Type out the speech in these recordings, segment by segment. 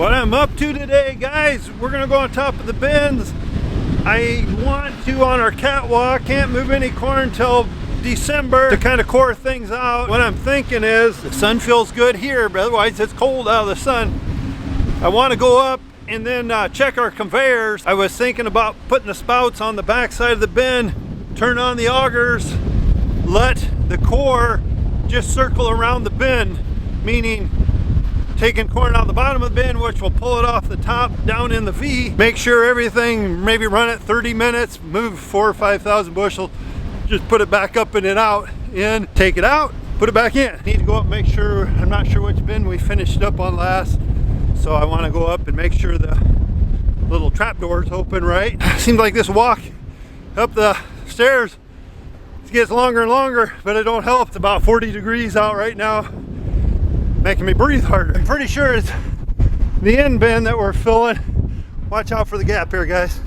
What I'm up to today, guys, we're gonna go on top of the bins. I want to, on our catwalk, can't move any corn until December to kind of core things out. What I'm thinking is, the sun feels good here, but otherwise it's cold out of the sun. I want to go up and then check our conveyors. I was thinking about putting the spouts on the back side of the bin, turn on the augers, let the core just circle around the bin, meaning taking corn out the bottom of the bin, which will pull it off the top down in the V. Make sure everything, maybe run it 30 minutes, move 4,000 or 5,000 bushels, just put it back up and then out, in, take it out, put it back in. Need to go up and make sure, I'm not sure which bin we finished up on last, so I want to go up and make sure the little trap door's open right. Seems like this walk up the stairs gets longer and longer, but it don't help. It's about 40 degrees out right now, making me breathe harder. I'm pretty sure it's the end bin that we're filling. Watch out for the gap here, guys.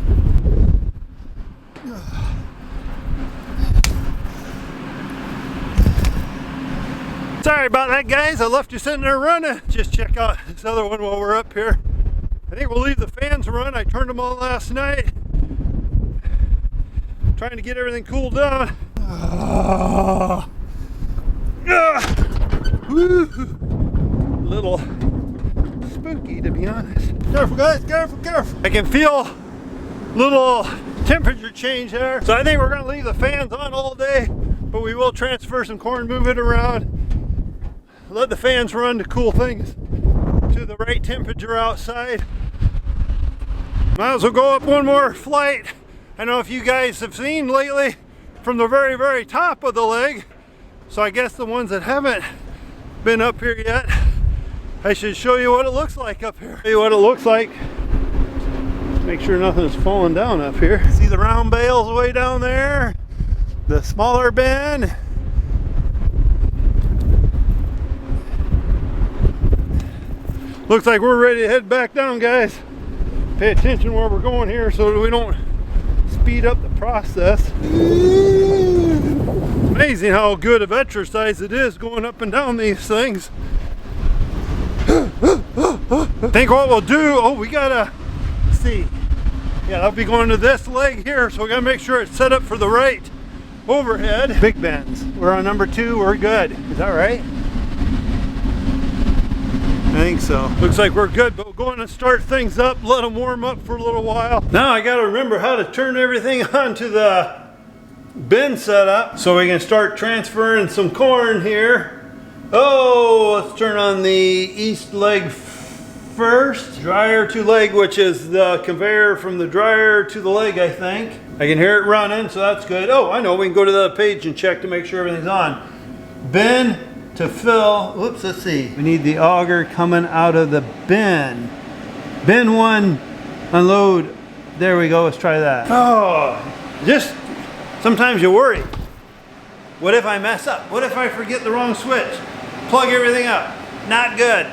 Sorry about that, guys. I left you sitting there running. Just check out this other one while we're up here. I think we'll leave the fans run. I turned them on last night. Trying to get everything cooled down. Little spooky, to be honest. Careful, guys, careful, careful. I can feel little temperature change there. So I think we're gonna leave the fans on all day, but we will transfer some corn, move it around, let the fans run to cool things to the right temperature outside. Might as well go up one more flight. I don't know if you guys have seen lately from the very, very top of the leg. So I guess the ones that haven't been up here yet, I should show you what it looks like up here. Show you what it looks like. Make sure nothing's falling down up here. See the round bales way down there? The smaller bin. Looks like we're ready to head back down, guys. Pay attention where we're going here so that we don't speed up the process. Amazing how good of exercise it is going up and down these things. Think what we'll do, oh, we gotta see. Yeah, I'll be going to this leg here, so we gotta make sure it's set up for the right overhead. Big bends. We're on number 2, we're good. Is that right? I think so. Looks like we're good, but we're going to start things up, let them warm up for a little while. Now I got to remember how to turn everything onto the bin setup so we can start transferring some corn here. Oh, let's turn on the east leg first. Dryer to leg, which is the conveyor from the dryer to the leg, I think. I can hear it running, so that's good. Oh, I know, we can go to the page and check to make sure everything's on. Bin to fill, whoops, let's see. We need the auger coming out of the bin. Bin 1, unload. There we go, let's try that. Oh, just sometimes you worry. What if I mess up? What if I forget the wrong switch? Plug everything up. Not good.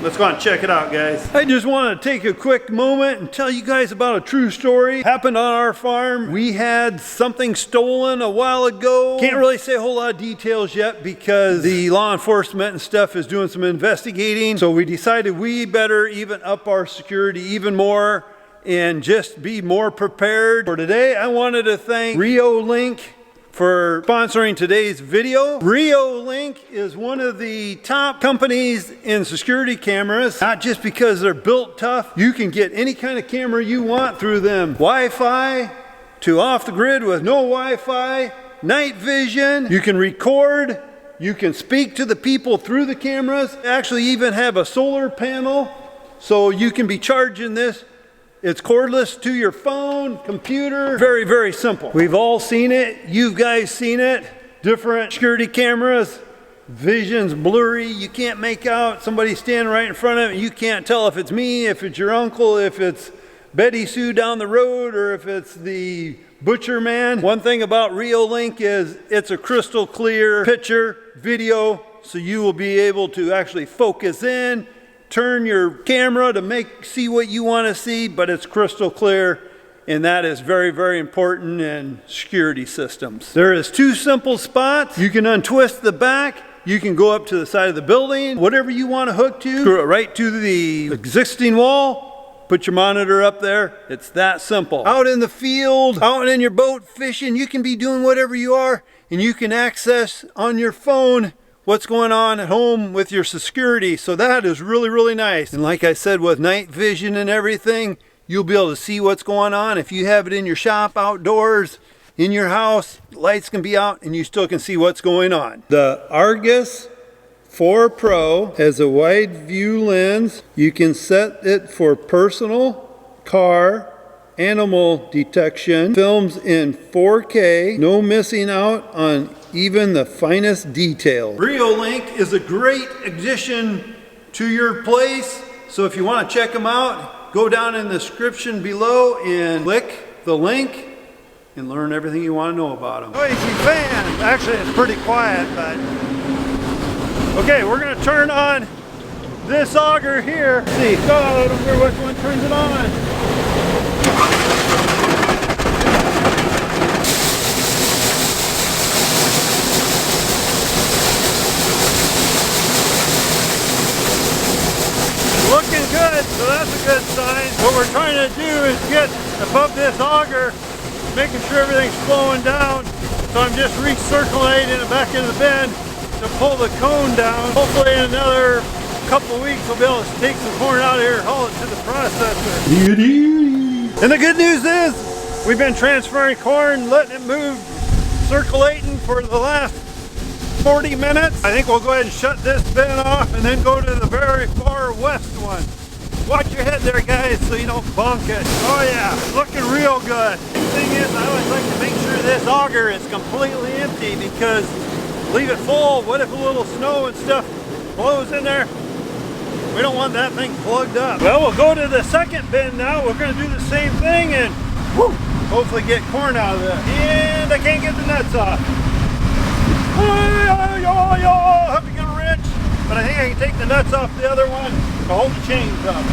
Let's go and check it out, guys. I just want to take a quick moment and tell you guys about a true story. Happened on our farm. We had something stolen a while ago. Can't really say a whole lot of details yet because the law enforcement and stuff is doing some investigating. So we decided we better even up our security even more and just be more prepared. For today, I wanted to thank RioLink for sponsoring today's video. RioLink is one of the top companies in security cameras, not just because they're built tough. You can get any kind of camera you want through them. Wi-Fi to off the grid with no Wi-Fi, night vision. You can record, you can speak to the people through the cameras. They actually even have a solar panel, so you can be charging this. It's cordless to your phone, computer, very, very simple. We've all seen it, you guys seen it. Different security cameras, vision's blurry, you can't make out somebody standing right in front of it. You can't tell if it's me, if it's your uncle, if it's Betty Sue down the road, or if it's the butcher man. One thing about RioLink is it's a crystal clear picture, video, so you will be able to actually focus in, turn your camera to see what you want to see, but it's crystal clear, and that is very, very important in security systems. There is 2 simple spots. You can untwist the back, You can go up to the side of the building, whatever you want to hook to, screw it right to the existing wall, put your monitor up there. It's that simple. Out in the field, out in your boat fishing, you can be doing whatever you are, and you can access on your phone what's going on at home with your security. So that is really, really nice. And like I said, with night vision and everything, you'll be able to see what's going on. If you have it in your shop, outdoors, in your house, lights can be out and you still can see what's going on. The Argus 4 Pro has a wide view lens. You can set it for personal, car, animal detection. Films in 4K, no missing out on even the finest detail. Reolink is a great addition to your place. So if you want to check them out, go down in the description below and click the link and learn everything you want to know about them. Noisy fan. Actually, it's pretty quiet, but okay, we're gonna turn on this auger here. Let's see, I don't care which one turns it on. Looking good, so that's a good sign. What we're trying to do is get above this auger, making sure everything's flowing down. So I'm just recirculating it back into the bin to pull the cone down. Hopefully in another couple of weeks we'll be able to take some corn out of here and haul it to the processor. And the good news is we've been transferring corn, letting it move, circulating for the last 40 minutes. I think we'll go ahead and shut this bin off and then go to the very far west one. Watch your head there, guys, so you don't bunk it. Oh yeah, looking real good. The thing is, I always like to make sure this auger is completely empty, because leave it full, what if a little snow and stuff blows in there? We don't want that thing plugged up. Well, we'll go to the second bin now. We're gonna do the same thing and hopefully get corn out of this. And I can't get the nuts off. Have to get a wrench, but I think I can take the nuts off the other one to hold the chains up.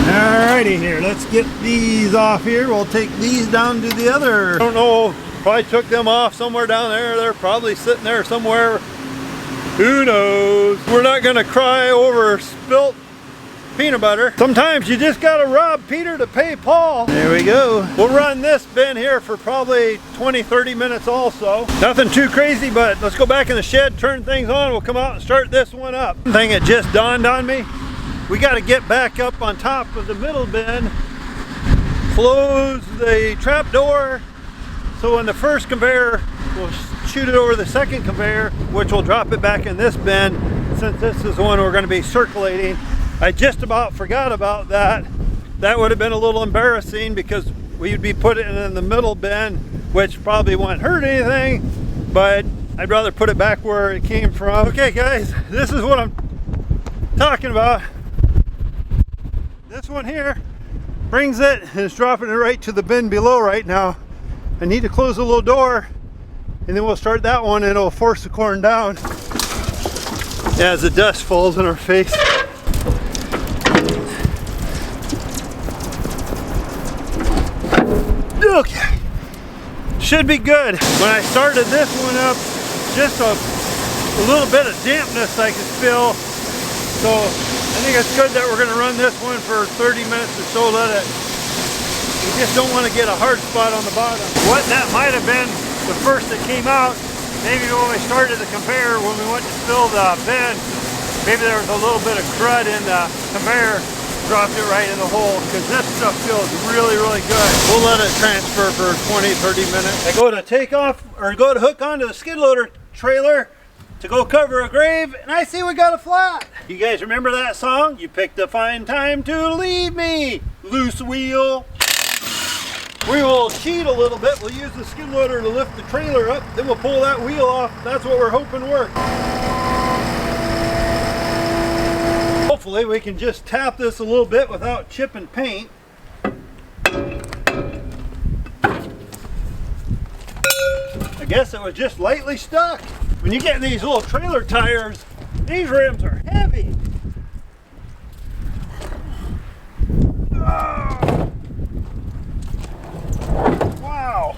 Alrighty, here, let's get these off here. We'll take these down to the other. I don't know, probably took them off somewhere down there. They're probably sitting there somewhere. Who knows? We're not gonna cry over spilt peanut butter. Sometimes you just gotta rob Peter to pay Paul. There we go. We'll run this bin here for probably 20-30 minutes also. Nothing too crazy, but let's go back in the shed, turn things on. We'll come out and start this one up. One thing that just dawned on me, we got to get back up on top of the middle bin, close the trap door, so when the first conveyor, we'll shoot it over the second conveyor, which will drop it back in this bin, since this is the one we're going to be circulating. I just about forgot about that. That would have been a little embarrassing, because we'd be putting it in the middle bin, which probably won't hurt anything, but I'd rather put it back where it came from. Okay guys, this is what I'm talking about. This one here brings it and it's dropping it right to the bin below right now. I need to close the little door and then we'll start that one and it'll force the corn down as the dust falls in our face. Okay, should be good. When I started this one up, just a little bit of dampness I could feel. So I think it's good that we're going to run this one for 30 minutes or so. We just don't want to get a hard spot on the bottom. What that might have been the first that came out, maybe when we started the conveyor, when we went to fill the bin, maybe there was a little bit of crud in the conveyor. Dropped it right in the hole, because this stuff feels really, really good. We'll let it transfer for 20-30 minutes. I go to take off, or go to hook onto the skid loader trailer to go cover a grave, and I see we got a flat. You guys remember that song? You picked a fine time to leave me, loose wheel. We will cheat a little bit. We'll use the skid loader to lift the trailer up, then we'll pull that wheel off. That's what we're hoping works. Hopefully we can just tap this a little bit without chipping paint. I guess it was just lightly stuck. When you get these little trailer tires, these rims are heavy. Oh. Wow.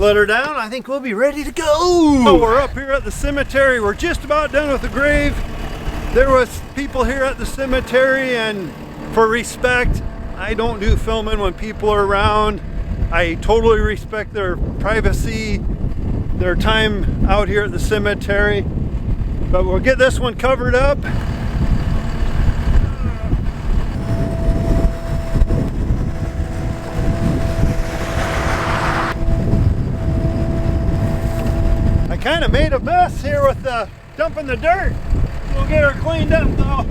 let her down. I think we'll be ready to go. So we're up here at the cemetery. We're just about done with the grave. There was people here at the cemetery, and for respect, I don't do filming when people are around. I totally respect their privacy, their time out here at the cemetery. But we'll get this one covered up. I kind of made a mess here with dumping the dirt. We'll get her cleaned up though.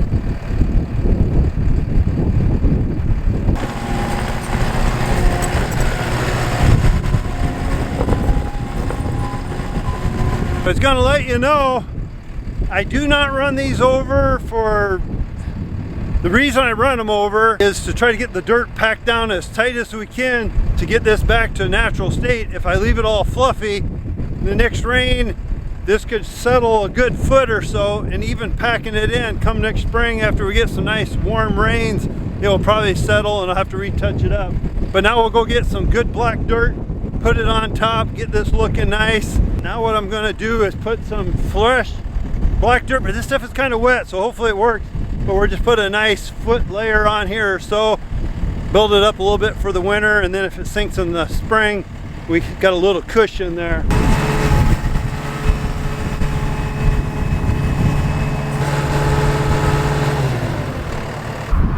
I was gonna let you know, I do not run these over for, the reason I run them over is to try to get the dirt packed down as tight as we can to get this back to a natural state. If I leave it all fluffy, in the next rain, this could settle a good foot or so, and even packing it in come next spring after we get some nice warm rains, it will probably settle and I'll have to retouch it up. But now we'll go get some good black dirt, put it on top, get this looking nice. Now what I'm gonna do is put some fresh black dirt, but this stuff is kind of wet, so hopefully it works. But we're just put a nice foot layer on here or so, build it up a little bit for the winter, and then if it sinks in the spring, we got a little cushion there.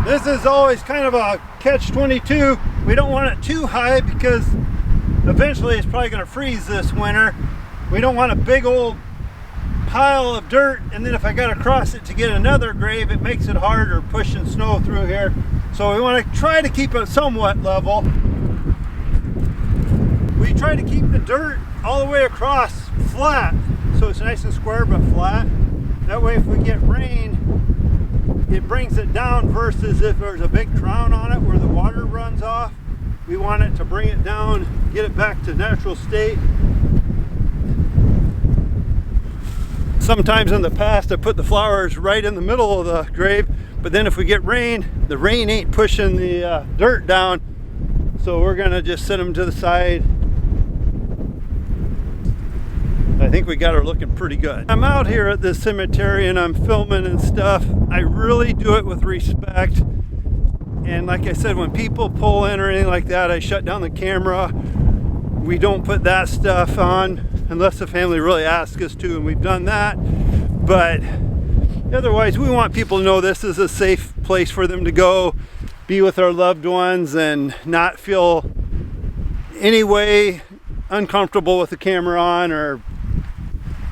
This is always kind of a catch-22. We don't want it too high because eventually it's probably going to freeze this winter. We don't want a big old pile of dirt, and then if I got to cross it to get another grave, it makes it harder pushing snow through here. So we want to try to keep it somewhat level. We try to keep the dirt all the way across flat, so it's nice and square but flat. That way if we get rain, it brings it down, versus if there's a big crown on it where the water runs off. We want it to bring it down, get it back to natural state. Sometimes in the past I put the flowers right in the middle of the grave, but then if we get rain, the rain ain't pushing the dirt down, so we're gonna just set them to the side. I think we got her looking pretty good. I'm out here at this cemetery and I'm filming and stuff. I really do it with respect. And like I said, when people pull in or anything like that, I shut down the camera. We don't put that stuff on unless the family really asks us to, and we've done that. But otherwise, we want people to know this is a safe place for them to go, be with our loved ones, and not feel any way uncomfortable with the camera on, or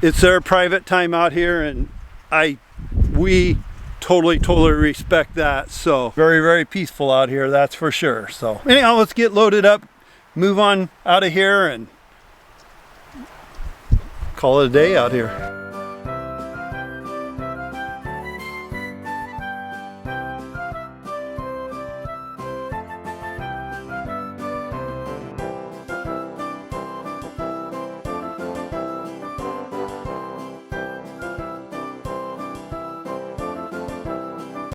it's their private time out here, and we totally respect that. So very peaceful out here, that's for sure. So anyhow, let's get loaded up, move on out of here, and call it a day out here.